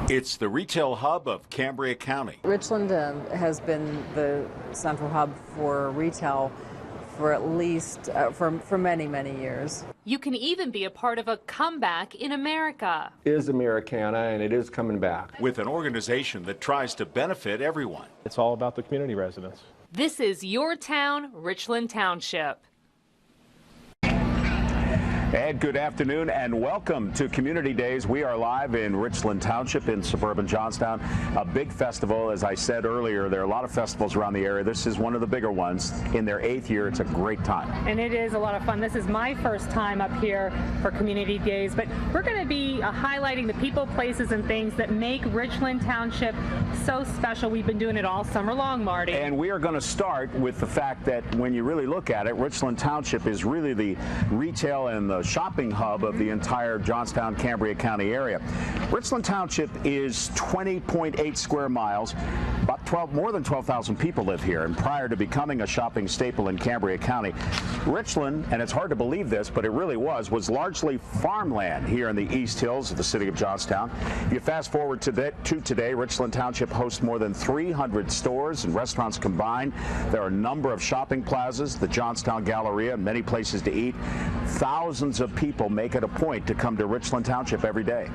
It's the retail hub of Cambria County. Richland has been the central hub for retail for at least for many, many years. You can even be a part of a comeback in America. It is Americana, and it is coming back. With an organization that tries to benefit everyone. It's all about the community residents. This is your town, Richland Township. And good afternoon and welcome to Community Days. We are live in Richland Township in suburban Johnstown. A big festival, as I said earlier. There are a lot of festivals around the area. This is one of the bigger ones. In their 8th year, it's a great time. And it is a lot of fun. This is my first time up here for Community Days, but we're going to be highlighting the people, places, and things that make Richland Township so special. We've been doing it all summer long, Marty. And we are going to start with the fact that when you really look at it, Richland Township is really the retail and the shopping hub of the entire Johnstown, Cambria County area. Richland Township is 20.8 square miles. About more than 12,000 people live here, and prior to becoming a shopping staple in Cambria County, Richland, and it's hard to believe this, but it really was largely farmland here in the East Hills of the city of Johnstown. You fast forward to today, Richland Township hosts more than 300 stores and restaurants combined. There are a number of shopping plazas, the Johnstown Galleria, many places to eat. Thousands of people make it a point to come to Richland Township every day.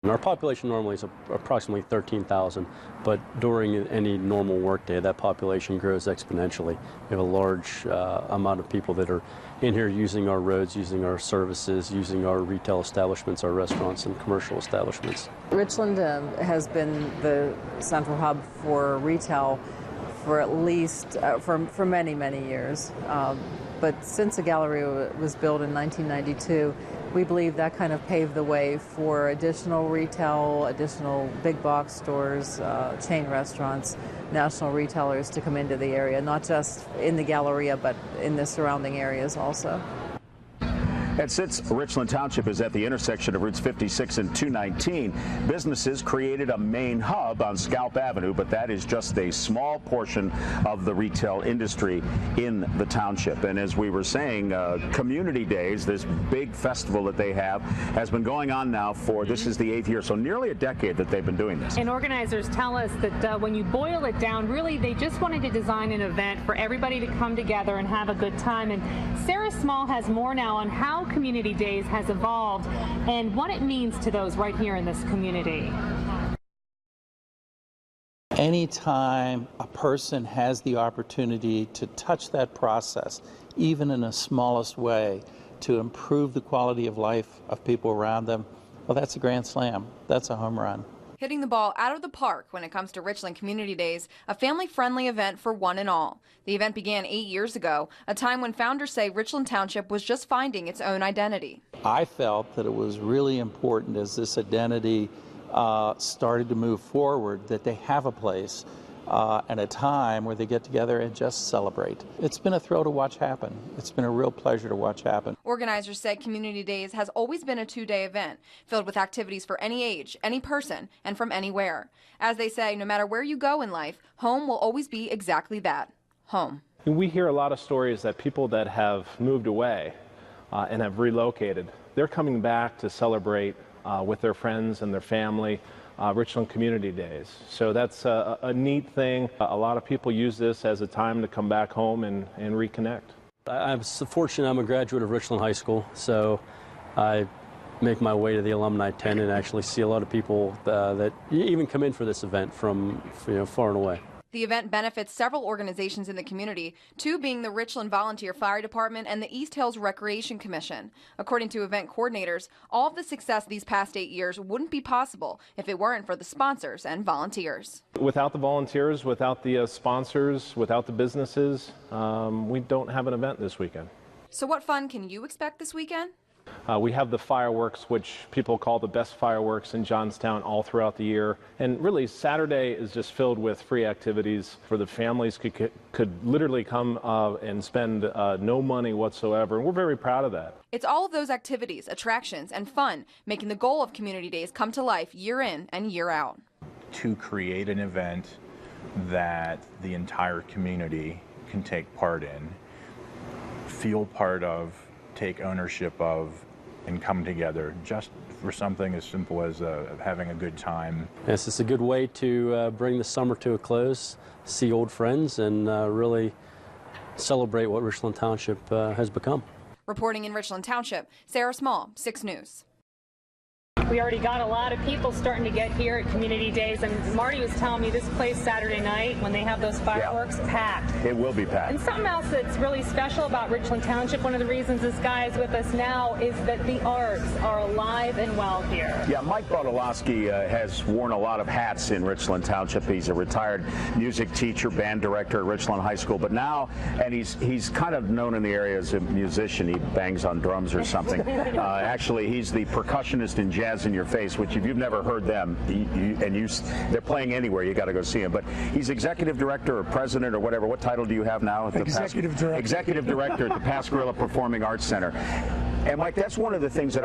Our population normally is approximately 13,000, but during any normal workday, that population grows exponentially. We have a large amount of people that are in here using our roads, using our services, using our retail establishments, our restaurants and commercial establishments. Richland has been the central hub for retail for at least for many, many years. But since the Galleria was built in 1992, we believe that kind of paved the way for additional retail, additional big box stores, chain restaurants, national retailers to come into the area, not just in the Galleria, but in the surrounding areas also. And since Richland Township is at the intersection of Routes 56 and 219, businesses created a main hub on Scalp Avenue, but that is just a small portion of the retail industry in the township. And as we were saying, Community Days, this big festival that they have, has been going on now for, this is the 8th year, so nearly a decade that they've been doing this. And organizers tell us that when you boil it down, really they just wanted to design an event for everybody to come together and have a good time. And Sarah Small has more now on how Community Days has evolved and what it means to those right here in this community. Anytime a person has the opportunity to touch that process, even in the smallest way, to improve the quality of life of people around them, well, that's a grand slam. That's a home run. Hitting the ball out of the park when it comes to Richland Community Days, a family-friendly event for one and all. The event began 8 years ago, a time when founders say Richland Township was just finding its own identity. I felt that it was really important as this identity started to move forward that they have a place and a time where they get together and just celebrate. It's been a thrill to watch happen. It's been a real pleasure to watch happen. Organizers say Community Days has always been a two-day event filled with activities for any age, any person, and from anywhere. As they say, no matter where you go in life, home will always be exactly that, home. We hear a lot of stories that people that have moved away and have relocated, they're coming back to celebrate with their friends and their family. Richland Community Days. So that's a neat thing. A lot of people use this as a time to come back home and reconnect. I'm so fortunate I'm a graduate of Richland High School, so I make my way to the alumni tent and actually see a lot of people that even come in for this event from far and away. The event benefits several organizations in the community, two being the Richland Volunteer Fire Department and the East Hills Recreation Commission. According to event coordinators, all of the success these past 8 years wouldn't be possible if it weren't for the sponsors and volunteers. Without the volunteers, without the sponsors, without the businesses, we don't have an event this weekend. So what fun can you expect this weekend? We have the fireworks, which people call the best fireworks in Johnstown all throughout the year. And really, Saturday is just filled with free activities for the families could literally come and spend no money whatsoever. And we're very proud of that. It's all of those activities, attractions, and fun, making the goal of Community Days come to life year in and year out. To create an event that the entire community can take part in, feel part of, take ownership of, and come together just for something as simple as having a good time. Yes, it's a good way to bring the summer to a close, see old friends, and really celebrate what Richland Township has become. Reporting in Richland Township, Sarah Small, 6 News. We already got a lot of people starting to get here at Community Days, and Marty was telling me this place Saturday night, when they have those fireworks, packed. It will be packed. And something else that's really special about Richland Township, one of the reasons this guy is with us now, is that the arts are alive and well here. Yeah, Mike Bodolowski has worn a lot of hats in Richland Township. He's a retired music teacher, band director at Richland High School, but now, and he's kind of known in the area as a musician. He bangs on drums or something. Actually, he's the percussionist in Jazz in Your Face, which if you've never heard them, they're playing anywhere, you got to go see him. But he's executive director or president or whatever. What title do you have now at the Executive Director? Executive director at the Pascagoula Performing Arts Center. And Mike, that's one of the things that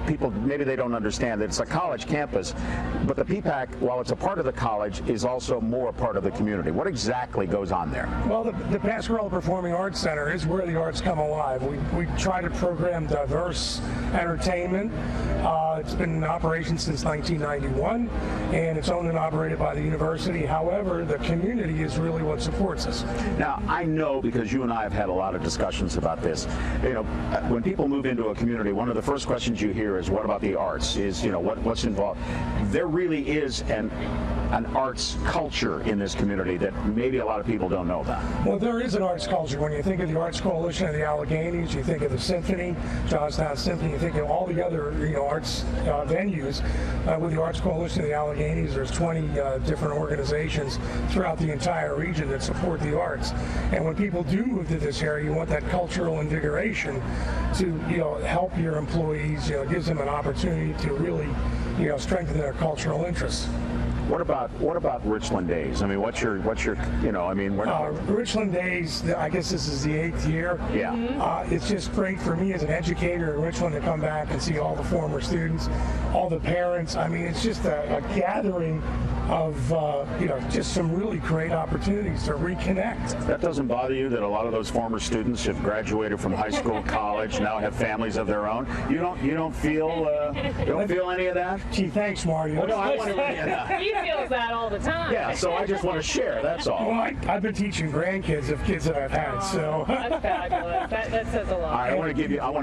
people maybe they don't understand, that it's a college campus, but the PPAC, while it's a part of the college, is also more a part of the community. What exactly goes on there? Well, the Pascagoula Performing Arts Center is where the arts come alive. We try to program diverse entertainment. It's been in operation since 1991, and it's owned and operated by the university. However, the community is really what supports us. Now, I know, because you and I have had a lot of discussions about this, when people move into a community, one of the first questions you hear is, what about the arts? What's involved? There really is an arts culture in this community that maybe a lot of people don't know about. Well, there is an arts culture. When you think of the Arts Coalition of the Alleghenies, you think of the Symphony, Johnstown Symphony, you think of all the other arts venues. With the Arts Coalition of the Alleghenies, there's 20 different organizations throughout the entire region that support the arts. And when people do move to this area, you want that cultural invigoration to help your employees. It gives them an opportunity to really strengthen their cultural interests. What about Richland Days? I mean, what's your Richland Days, I guess this is the 8th year. Yeah. It's just great for me as an educator in Richland to come back and see all the former students, all the parents. I mean, it's just a gathering of just some really great opportunities to reconnect. That doesn't bother you that a lot of those former students have graduated from high school, college, now have families of their own? You don't feel any of that? Gee, thanks, Marty. Well, no, I want to. He feels that all the time. Yeah, so I just want to share. That's all. Well, I've been teaching grandkids of kids that I've had, so. That's fabulous. That says a lot. All right, I want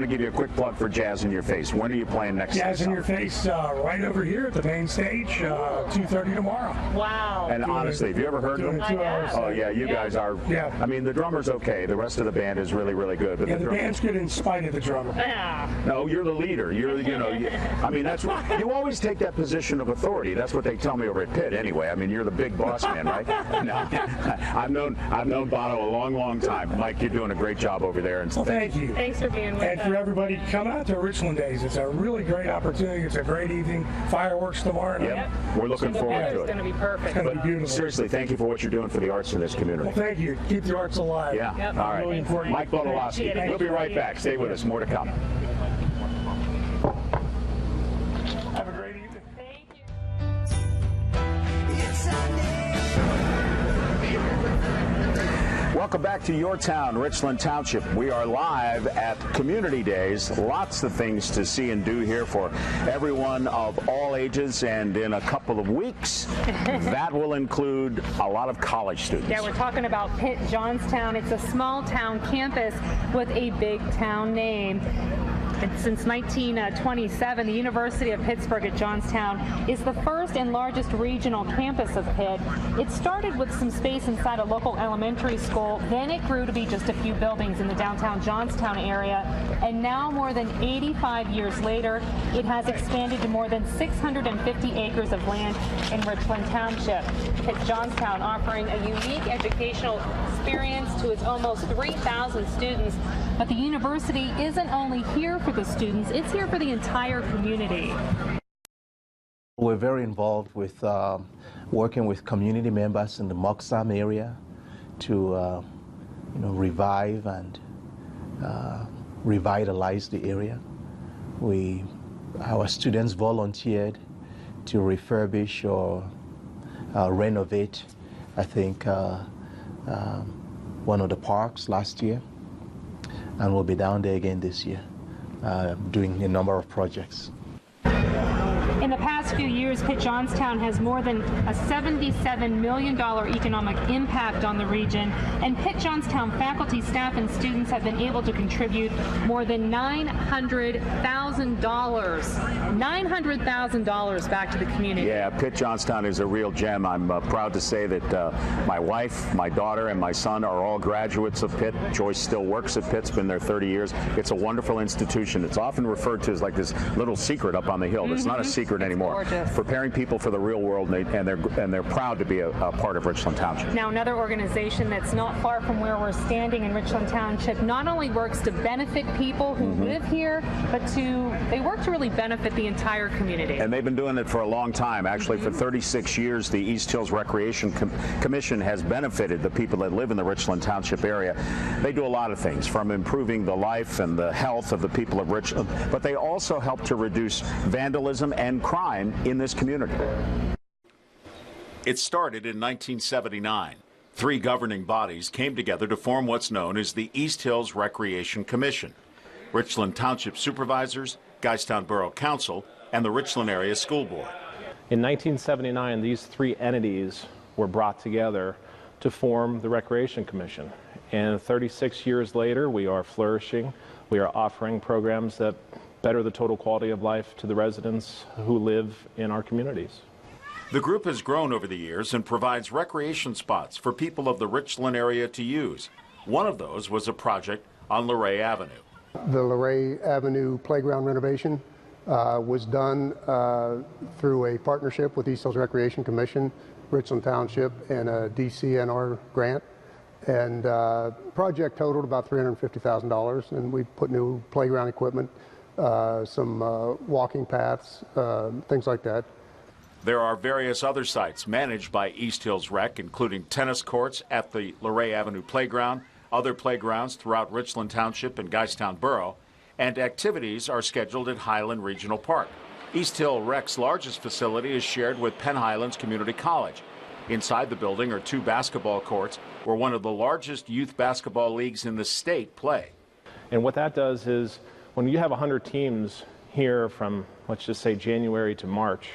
to give you a quick plug for Jazz in Your Face. When are you playing next? Jazz in Your Face, right over here at the main stage, 2:30 tomorrow. Wow. And honestly, have you ever heard them? Oh yeah, you guys are. Yeah. I mean, the drummer's okay. The rest of the band is really, really good. But the band's good in spite of the drummer. Yeah. No, you're the leader. I mean, that's what you always take that position of authority. That's what they tell me over at Pitt. Anyway, I mean, you're the big boss man, right? No, I've known Bono a long, long time. Mike, you're doing a great job over there. And well, thank you. Thanks for being with us. And for everybody, come out to Richland Days. It's a really great opportunity. It's a great evening. Fireworks tomorrow night. Yep. We're looking forward to it. It's going to be perfect. It's going to be beautiful. Seriously, thank you for what you're doing for the arts in this community. Well, thank you. Keep the arts alive. Yeah. Yep. All right. Really important. Mike Bodolowski. We'll be right back. Stay with us. More to come. Have a great evening. Thank you. Welcome back to your town, Richland Township. We are live at Community Days. Lots of things to see and do here for everyone of all ages, and in a couple of weeks, that will include a lot of college students. Yeah, we're talking about Pitt Johnstown. It's a small town campus with a big town name. And since 1927, the University of Pittsburgh at Johnstown is the first and largest regional campus of Pitt. It started with some space inside a local elementary school, then it grew to be just a few buildings in the downtown Johnstown area, and now more than 85 years later, it has expanded to more than 650 acres of land in Richland Township. Pitt Johnstown offering a unique educational experience to its almost 3,000 students, but the university isn't only here for the students, it's here for the entire community. We're very involved with working with community members in the Moxham area to revive and revitalize the area. Our students volunteered to refurbish or renovate, I think, one of the parks last year, and we'll be down there again this year. doing a number of projects. In the past few years, Pitt Johnstown has more than a $77 million economic impact on the region, and Pitt Johnstown faculty, staff, and students have been able to contribute more than $900,000 back to the community. Yeah, Pitt Johnstown is a real gem. I'm proud to say that my wife, my daughter, and my son are all graduates of Pitt. Joyce still works at Pitt, has been there 30 years. It's a wonderful institution. It's often referred to as like this little secret up on the hill. It's not a secret anymore. Gorgeous. Preparing people for the real world, and they're proud to be a part of Richland Township. Now, another organization that's not far from where we're standing in Richland Township not only works to benefit people who live here, but they work to really benefit the entire community. And they've been doing it for a long time. Actually, for 36 years, the East Hills Recreation Commission has benefited the people that live in the Richland Township area. They do a lot of things, from improving the life and the health of the people of Richland, but they also help to reduce vandalism and crime in this community. It started in 1979. 3 governing bodies came together to form what's known as the East Hills Recreation Commission. Richland Township Supervisors, Guystown Borough Council, and the Richland Area School Board. In 1979, these 3 entities were brought together to form the Recreation Commission. And 36 years later, we are flourishing. We are offering programs that better the total quality of life to the residents who live in our communities. The group has grown over the years and provides recreation spots for people of the Richland area to use. One of those was a project on Luray Avenue. The Luray Avenue playground renovation was done through a partnership with East Hills Recreation Commission, Richland Township, and a DCNR grant. And project totaled about $350,000, and we put new playground equipment, some walking paths, things like that. There are various other sites managed by East Hills Rec, including tennis courts at the Luray Avenue Playground, other playgrounds throughout Richland Township and Guystown Borough, and activities are scheduled at Highland Regional Park. East Hill Rec's largest facility is shared with Penn Highlands Community College. Inside the building are 2 basketball courts where one of the largest youth basketball leagues in the state play. And what that does is, when you have 100 teams here from, let's just say, January to March,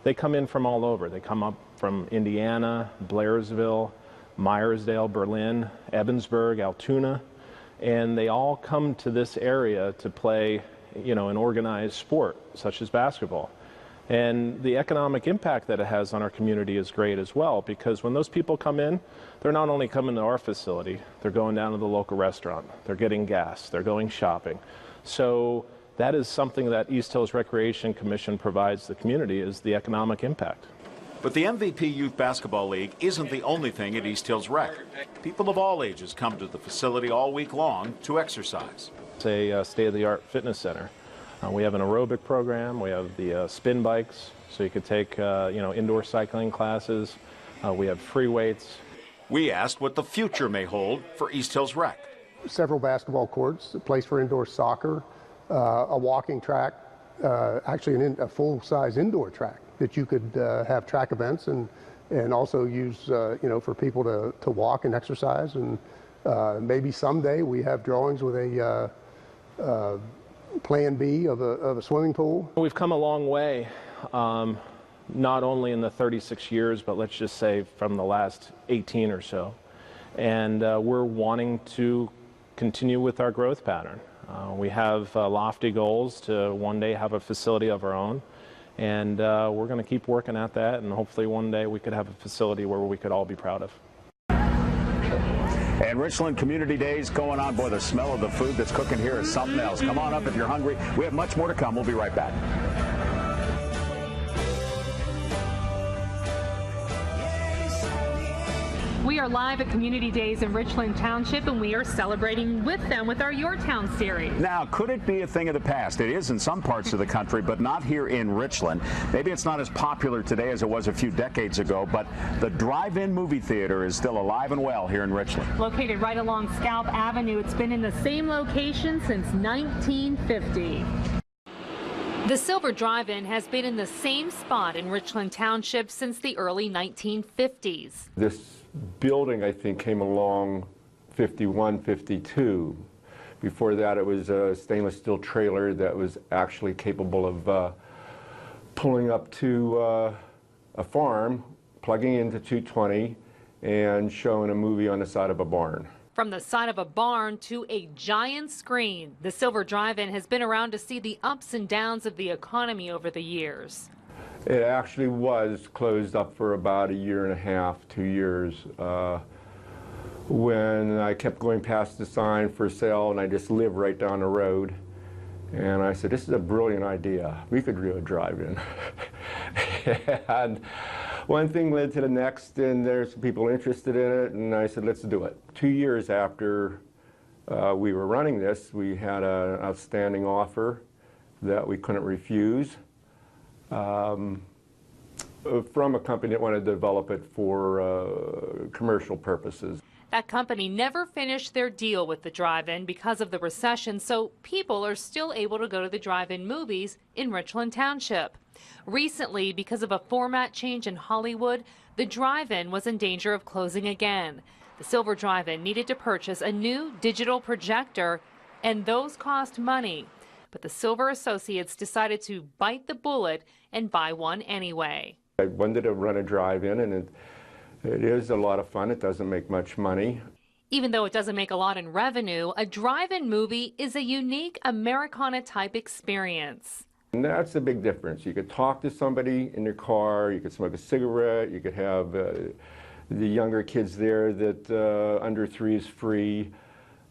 they come in from all over. They come up from Indiana, Blairsville, Myersdale, Berlin, Evansburg, Altoona, and they all come to this area to play, an organized sport such as basketball. And the economic impact that it has on our community is great as well, because when those people come in, they're not only coming to our facility, they're going down to the local restaurant, they're getting gas, they're going shopping. So that is something that East Hills Recreation Commission provides the community, is the economic impact. But the MVP Youth Basketball League isn't the only thing at East Hills Rec. People of all ages come to the facility all week long to exercise. It's a state-of-the-art fitness center. We have an aerobic program, we have the spin bikes, so you could take indoor cycling classes. We have free weights. We asked what the future may hold for East Hills Rec. Several basketball courts, a place for indoor soccer, a walking track, actually a full-size indoor track that you could have track events and also use for people to walk and exercise. And maybe someday we have drawings with a plan B of a swimming pool. We've come a long way, not only in the 36 years, but let's just say from the last 18 or so. And we're wanting to continue with our growth pattern. We have lofty goals to one day have a facility of our own, and we're going to keep working at that, and hopefully one day we could have a facility where we could all be proud of. And Richland Community Days going on. Boy, the smell of the food that's cooking here is something else. Come on up if you're hungry. We have much more to come. We'll be right back. We are live at Community Days in Richland Township, and we are celebrating with them with our Your Town series. Now, could it be a thing of the past? It is in some parts of the country, but not here in Richland. Maybe it's not as popular today as it was a few decades ago, but the drive-in movie theater is still alive and well here in Richland. Located right along Scalp Avenue, it's been in the same location since 1950. The Silver Drive-In has been in the same spot in Richland Township since the early 1950s. This building, I think, came along 51, 52. Before that, it was a stainless steel trailer that was actually capable of pulling up to a farm, plugging into 220, and showing a movie on the side of a barn. From the side of a barn to a giant screen, the Silver Drive-In has been around to see the ups and downs of the economy over the years. It actually was closed up for about 1.5 years, 2 years. When I kept going past the sign for sale, and I just live right down the road. And I said, this is a brilliant idea. We could do a drive-in. And one thing led to the next, and there's people interested in it, and I said, let's do it. 2 years after we were running this, we had an outstanding offer that we couldn't refuse from a company that wanted to develop it for commercial purposes. That company never finished their deal with the drive-in because of the recession, so people are still able to go to the drive-in movies in Richland Township. Recently, because of a format change in Hollywood, the drive-in was in danger of closing again. The Silver Drive-In needed to purchase a new digital projector, and those cost money. But the Silver Associates decided to bite the bullet and buy one anyway. I wanted to run a drive-in, and it is a lot of fun. It doesn't make much money. Even though it doesn't make a lot in revenue, a drive-in movie is a unique Americana-type experience. And that's a big difference. You could talk to somebody in your car, you could smoke a cigarette, you could have the younger kids there that under 3 is free.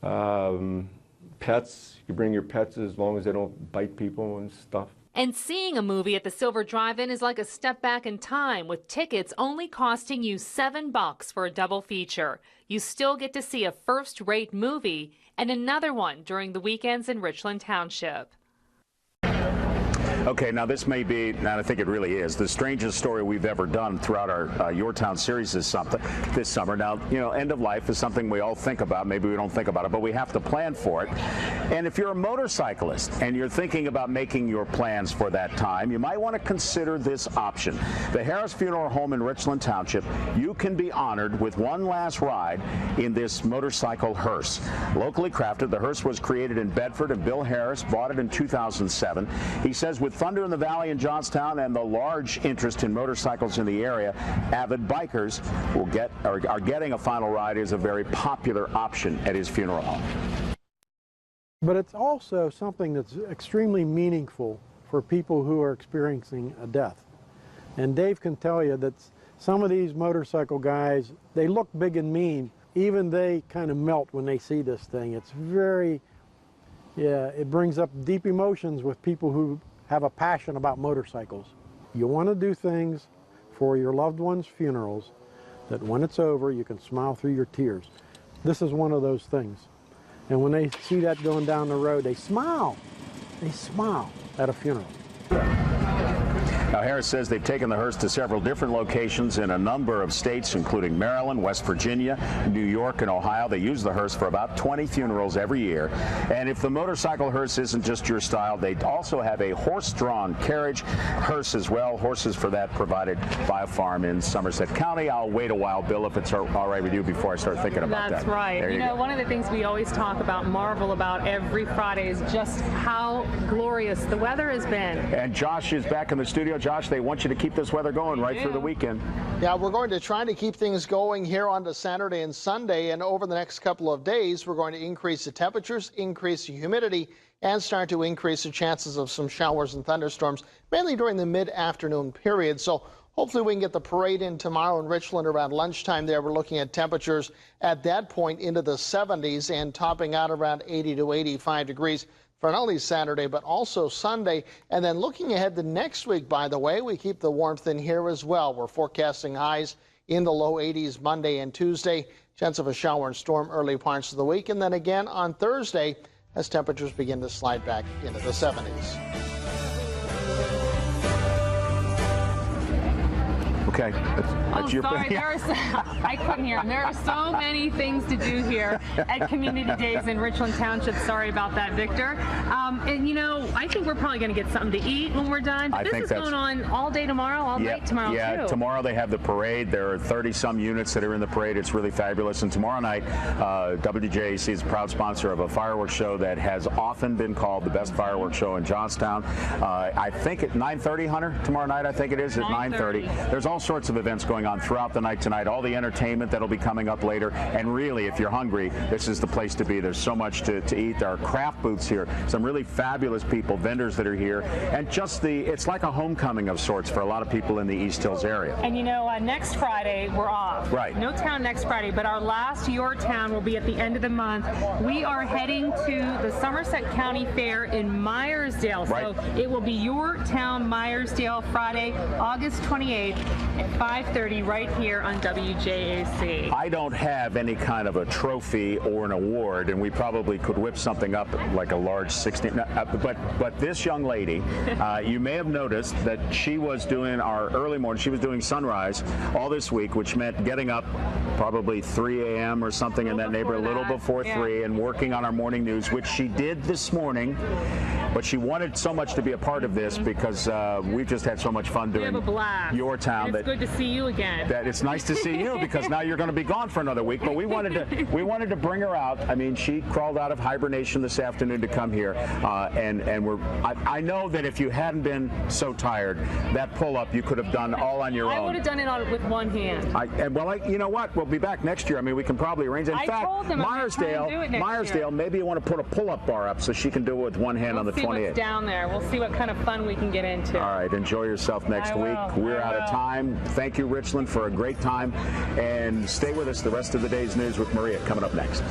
Pets, you can bring your pets as long as they don't bite people and stuff. And seeing a movie at the Silver Drive-In is like a step back in time, with tickets only costing you $7 for a double feature. You still get to see a first-rate movie and another one during the weekends in Richland Township. Okay, now this may be, and I think it really is, the strangest story we've ever done throughout our Your Town series this summer. Now, you know, end of life is something we all think about. Maybe we don't think about it, but we have to plan for it. And if you're a motorcyclist and you're thinking about making your plans for that time, you might want to consider this option. The Harris Funeral Home in Richland Township, you can be honored with one last ride in this motorcycle hearse. Locally crafted, the hearse was created in Bedford, and Bill Harris bought it in 2007. He says with Thunder in the Valley in Johnstown and the large interest in motorcycles in the area, avid bikers are getting a final ride is a very popular option at his funeral home. But it's also something that's extremely meaningful for people who are experiencing a death. And Dave can tell you that some of these motorcycle guys, they look big and mean. Even they kind of melt when they see this thing. It's very, yeah, it brings up deep emotions with people who have a passion about motorcycles. You want to do things for your loved ones' funerals that when it's over, you can smile through your tears. This is one of those things. And when they see that going down the road, they smile. They smile at a funeral. Now, Harris says they've taken the hearse to several different locations in a number of states, including Maryland, West Virginia, New York, and Ohio. They use the hearse for about 20 funerals every year. And if the motorcycle hearse isn't just your style, they also have a horse-drawn carriage hearse as well. Horses for that provided by a farm in Somerset County. I'll wait a while, Bill, if it's all right with you before I start thinking about that. That's right. You know, one of the things we always talk about, marvel about every Friday, is just how glorious the weather has been. And Josh is back in the studio. Josh, they want you to keep this weather going right through the weekend. Yeah, we're going to try to keep things going here on to Saturday and Sunday, and over the next couple of days, we're going to increase the temperatures, increase the humidity, and start to increase the chances of some showers and thunderstorms, mainly during the mid-afternoon period. So hopefully we can get the parade in tomorrow in Richland around lunchtime there. We're looking at temperatures at that point into the 70s and topping out around 80 to 85 degrees. For not only Saturday, but also Sunday. And then looking ahead to next week, by the way, we keep the warmth in here as well. We're forecasting highs in the low 80s Monday and Tuesday. Chance of a shower and storm early parts of the week. And then again on Thursday as temperatures begin to slide back into the 70s. Okay. That's your sorry. I couldn't hear him. There are so many things to do here at Community Days in Richland Township. Sorry about that, Victor. And, you know, I think we're probably going to get something to eat when we're done. But this is going on all day tomorrow, all night tomorrow, too. Yeah, tomorrow they have the parade. There are 30-some units that are in the parade. It's really fabulous. And tomorrow night, WJAC is a proud sponsor of a fireworks show that has often been called the best fireworks show in Johnstown. I think at 9:30, Hunter, tomorrow night, I think it is, at 9:30. There's all sorts of events going on throughout the night tonight, all the entertainment that'll be coming up later. And really, if you're hungry, this is the place to be. There's so much to eat. There are craft booths here, some really fabulous people, vendors that are here, and just it's like a homecoming of sorts for a lot of people in the East Hills area. And you know, next Friday, we're off. Right. No town next Friday, but our last Your Town will be at the end of the month. We are heading to the Somerset County Fair in Myersdale. Right. So it will be Your Town Myersdale Friday, August 28th at 5:30 right here on WJAC. I don't have any kind of a trophy or an award, and we probably could whip something up like a large 16. But this young lady, you may have noticed that she was doing our early morning. She was doing sunrise all this week, which meant getting up probably 3 a.m. or something in that neighborhood, a little before 3, and working on our morning news, which she did this morning. But she wanted so much to be a part of this because we've just had so much fun doing Your Town. And it's good to see you again. That it's nice to see you because now you're going to be gone for another week. But we wanted to bring her out. I mean, she crawled out of hibernation this afternoon to come here, and I know that if you hadn't been so tired, that pull-up you could have done all on your own. I would have done it with one hand. You know what? We'll be back next year. I mean, we can probably arrange it. In fact, Myersdale, maybe you want to put a pull-up bar up so she can do it with one hand on the 28th. We'll see what's down there. We'll see what kind of fun we can get into. All right. Enjoy yourself next week. We're out of time. Thank you, Richland, for a great time. And stay with us. The rest of the day's news with Maria coming up next.